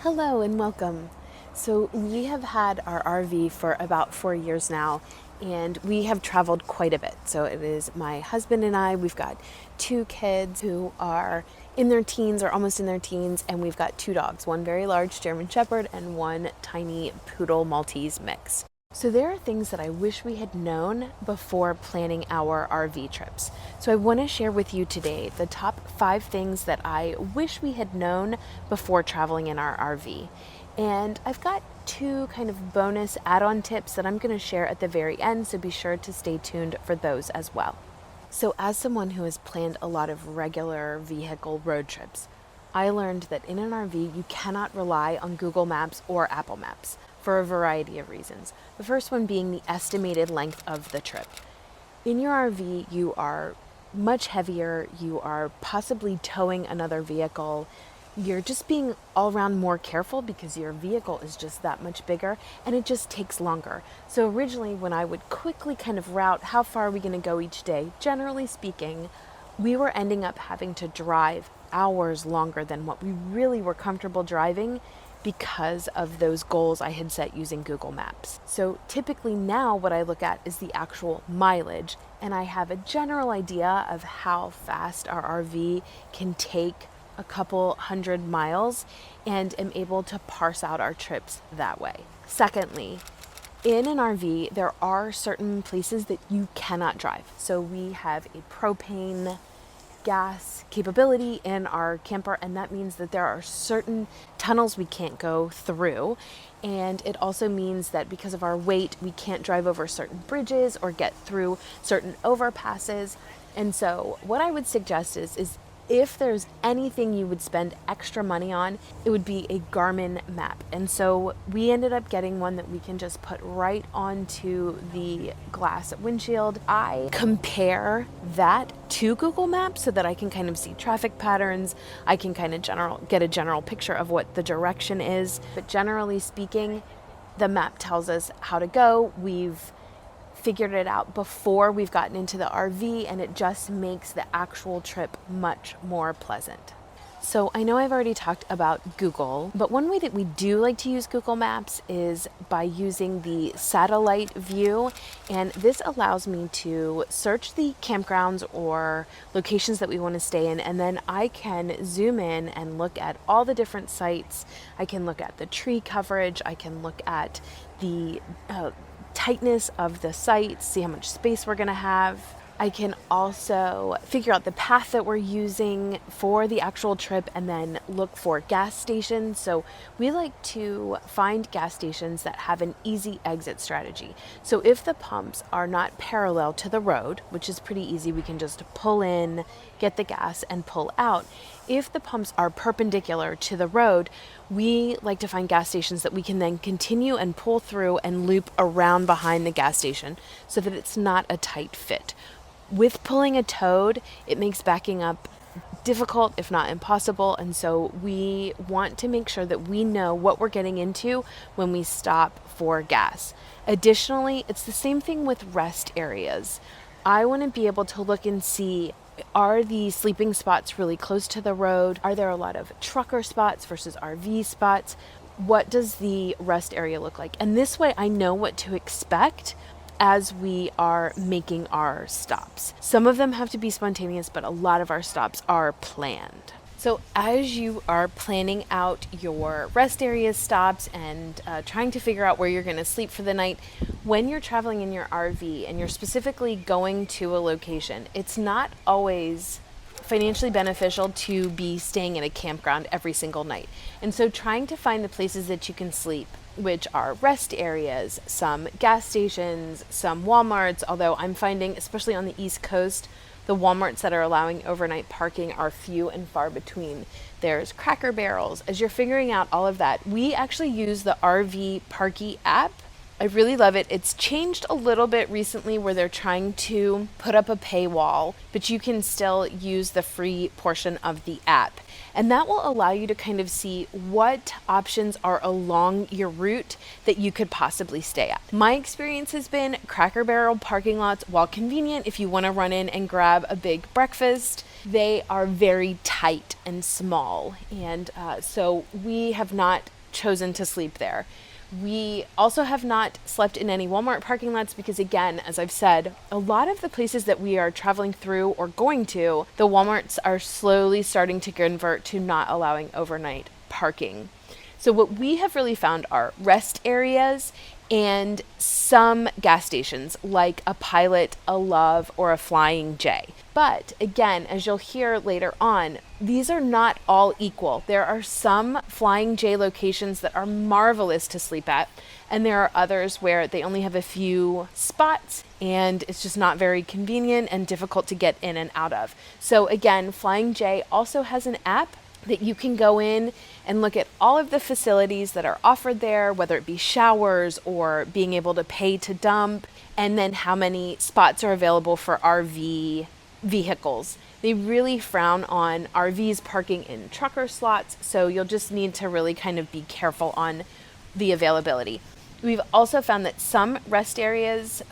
Hello and welcome. So, we have had our RV for about 4 years now, and we have traveled quite a bit. So, it is my husband and I. We've got two kids who are in their teens or almost in their teens, and we've got two dogs, one very large German Shepherd and one tiny Poodle Maltese mix. So there are things that I wish we had known before planning our RV trips. So I want to share with you today the top 5 things that I wish we had known before traveling in our RV. And I've got 2 kind of bonus add-on tips that I'm going to share at the very end, so be sure to stay tuned for those as well. So as someone who has planned a lot of regular vehicle road trips, I learned that in an RV you cannot rely on Google Maps or Apple Maps for a variety of reasons. The first one being the estimated length of the trip. In your RV, you are much heavier, you are possibly towing another vehicle, you're just being all around more careful because your vehicle is just that much bigger and it just takes longer. So originally when I would quickly kind of route how far are we going to go each day, generally speaking, we were ending up having to drive hours longer than what we really were comfortable driving because of those goals I had set using Google Maps. So typically now what I look at is the actual mileage, and I have a general idea of how fast our RV can take a couple 100 miles and am able to parse out our trips that way. Secondly, in an RV, there are certain places that you cannot drive. So we have a propane gas capability in our camper, and that means that there are certain tunnels we can't go through, and it also means that because of our weight we can't drive over certain bridges or get through certain overpasses. And so what I would suggest is if there's anything you would spend extra money on, it would be a Garmin map. And so we ended up getting one that we can just put right onto the glass windshield. I compare that to Google Maps so that I can kind of see traffic patterns. I can kind of get a general picture of what the direction is. But generally speaking, the map tells us how to go. We've figured it out before we've gotten into the RV, and it just makes the actual trip much more pleasant. So I know I've already talked about Google, but one way that we do like to use Google Maps is by using the satellite view, and this allows me to search the campgrounds or locations that we want to stay in, and then I can zoom in and look at all the different sites. I can look at the tree coverage, I can look at the tightness of the site, see how much space we're going to have. I can also figure out the path that we're using for the actual trip and then look for gas stations. So we like to find gas stations that have an easy exit strategy. So if the pumps are not parallel to the road, which is pretty easy, we can just pull in, get the gas, and pull out. If the pumps are perpendicular to the road, we like to find gas stations that we can then continue and pull through and loop around behind the gas station so that it's not a tight fit. With pulling a toad, it makes backing up difficult, if not impossible, and so we want to make sure that we know what we're getting into when we stop for gas. Additionally, it's the same thing with rest areas. I want to be able to look and see, are the sleeping spots really close to the road? Are there a lot of trucker spots versus RV spots? What does the rest area look like? And this way I know what to expect as we are making our stops. Some of them have to be spontaneous, but a lot of our stops are planned. So as you are planning out your rest area stops and trying to figure out where you're going to sleep for the night, when you're traveling in your RV and you're specifically going to a location, it's not always financially beneficial to be staying in a campground every single night. And so trying to find the places that you can sleep, which are rest areas, some gas stations, some Walmarts, although I'm finding, especially on the East Coast, the Walmarts that are allowing overnight parking are few and far between. There's Cracker Barrels. As you're figuring out all of that, we actually use the RV Parky app. I really love it. It's changed a little bit recently where they're trying to put up a paywall, but you can still use the free portion of the app. And that will allow you to kind of see what options are along your route that you could possibly stay at. My experience has been Cracker Barrel parking lots, while convenient if you want to run in and grab a big breakfast, they are very tight and small. And so we have not chosen to sleep there. We also have not slept in any Walmart parking lots because, again, as I've said, a lot of the places that we are traveling through or going to, the Walmarts are slowly starting to convert to not allowing overnight parking. So what we have really found are rest areas and some gas stations like a Pilot, a Love, or a Flying J. But again, as you'll hear later on, these are not all equal. There are some Flying J locations that are marvelous to sleep at, and there are others where they only have a few spots and it's just not very convenient and difficult to get in and out of. So again, Flying J also has an app that you can go in and look at all of the facilities that are offered there, whether it be showers or being able to pay to dump, and then how many spots are available for RV vehicles. They really frown on RVs parking in trucker slots, so you'll just need to really kind of be careful on the availability. We've also found that some rest areas,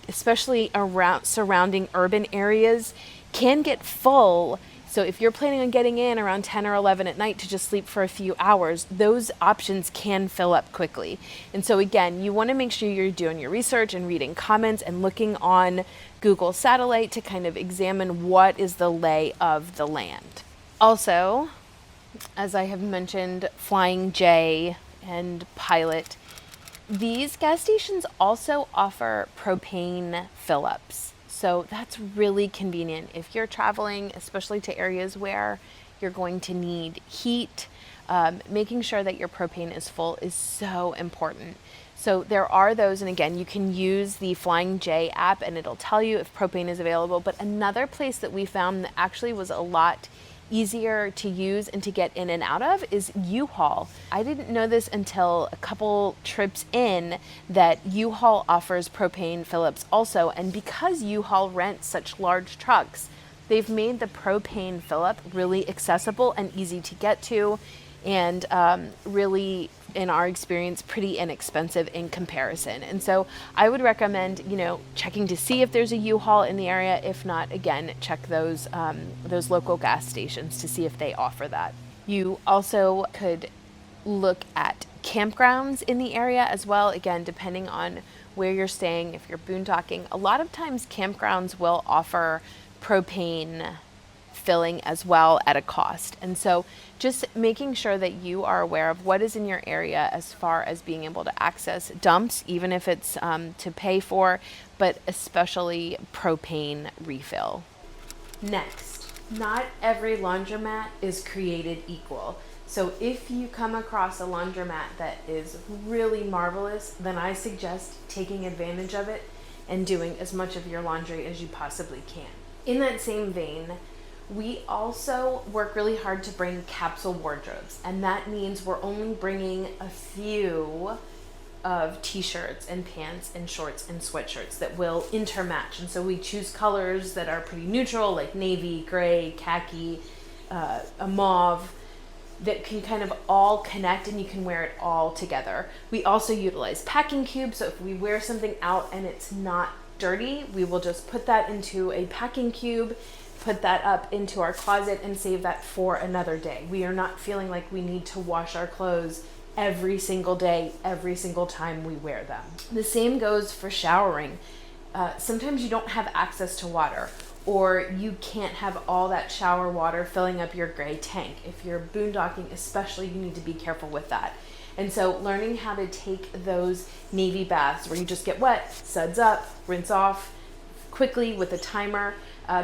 especially around surrounding urban areas, can get full. So if you're planning on getting in around 10 or 11 at night to just sleep for a few hours, those options can fill up quickly. And so again, you want to make sure you're doing your research and reading comments and looking on Google Satellite to kind of examine what is the lay of the land. Also, as I have mentioned, Flying J and Pilot, these gas stations also offer propane fill-ups. So that's really convenient if you're traveling, especially to areas where you're going to need heat. Making sure that your propane is full is so important. So there are those, and again, you can use the Flying J app and it'll tell you if propane is available. But another place that we found that actually was a lot easier to use and to get in and out of is U-Haul. I didn't know this until a couple trips in that U-Haul offers propane fill-ups also, and because U-Haul rents such large trucks, they've made the propane fill-up really accessible and easy to get to, and really, in our experience, pretty inexpensive in comparison. And so I would recommend, checking to see if there's a U-Haul in the area. If not, again, check those local gas stations to see if they offer that. You also could look at campgrounds in the area as well, again, depending on where you're staying. If you're boondocking, a lot of times campgrounds will offer propane filling as well at a cost. And so just making sure that you are aware of what is in your area as far as being able to access dumps, even if it's to pay for, but especially propane refill. Next, not every laundromat is created equal. So if you come across a laundromat that is really marvelous, then I suggest taking advantage of it and doing as much of your laundry as you possibly can. In that same vein, we also work really hard to bring capsule wardrobes, and that means we're only bringing a few of t-shirts and pants and shorts and sweatshirts that will intermatch. And so we choose colors that are pretty neutral, like navy, gray, khaki, a mauve, that can kind of all connect and you can wear it all together. We also utilize packing cubes, so if we wear something out and it's not dirty, we will just put that into a packing cube, put that up into our closet, and save that for another day. We are not feeling like we need to wash our clothes every single day, every single time we wear them. The same goes for showering. Sometimes you don't have access to water, or you can't have all that shower water filling up your gray tank. If you're boondocking especially, you need to be careful with that. And so learning how to take those navy baths where you just get wet, suds up, rinse off quickly with a timer.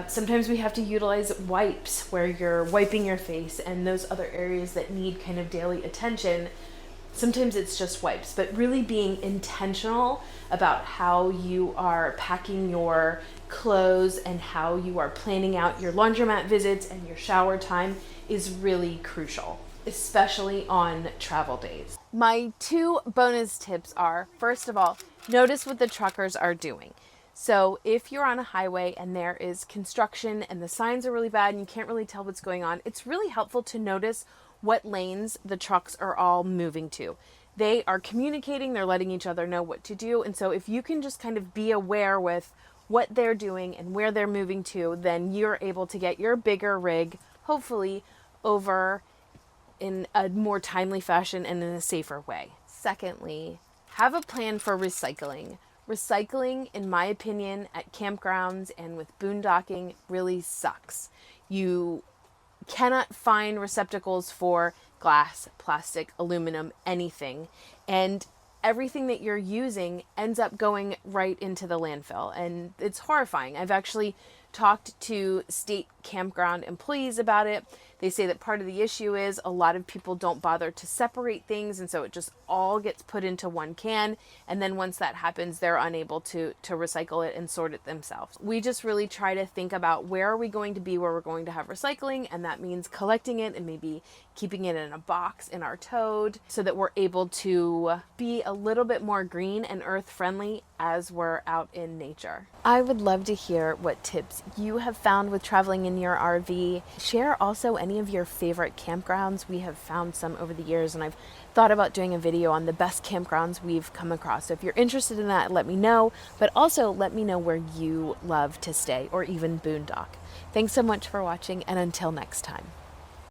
Sometimes we have to utilize wipes where you're wiping your face and those other areas that need kind of daily attention. Sometimes it's just wipes, but really being intentional about how you are packing your clothes and how you are planning out your laundromat visits and your shower time is really crucial, especially on travel days. My 2 bonus tips are, first of all, notice what the truckers are doing. So if you're on a highway and there is construction and the signs are really bad and you can't really tell what's going on, it's really helpful to notice what lanes the trucks are all moving to. They are communicating, they're letting each other know what to do. And so if you can just kind of be aware with what they're doing and where they're moving to, then you're able to get your bigger rig, hopefully, over in a more timely fashion and in a safer way. Secondly, have a plan for recycling. Recycling, in my opinion, at campgrounds and with boondocking really sucks. You cannot find receptacles for glass, plastic, aluminum, anything. And everything that you're using ends up going right into the landfill. And it's horrifying. I've actually talked to state campground employees about it. They say that part of the issue is a lot of people don't bother to separate things, and so it just all gets put into one can, and then once that happens, they're unable to recycle it and sort it themselves. We just really try to think about where are we going to be where we're going to have recycling, and that means collecting it and maybe keeping it in a box in our tote so that we're able to be a little bit more green and earth friendly as we're out in nature. I would love to hear what tips you have found with traveling in your RV. Share also any of your favorite campgrounds. We have found some over the years, and I've thought about doing a video on the best campgrounds we've come across. So if you're interested in that, let me know, but also let me know where you love to stay or even boondock. Thanks so much for watching, and until next time.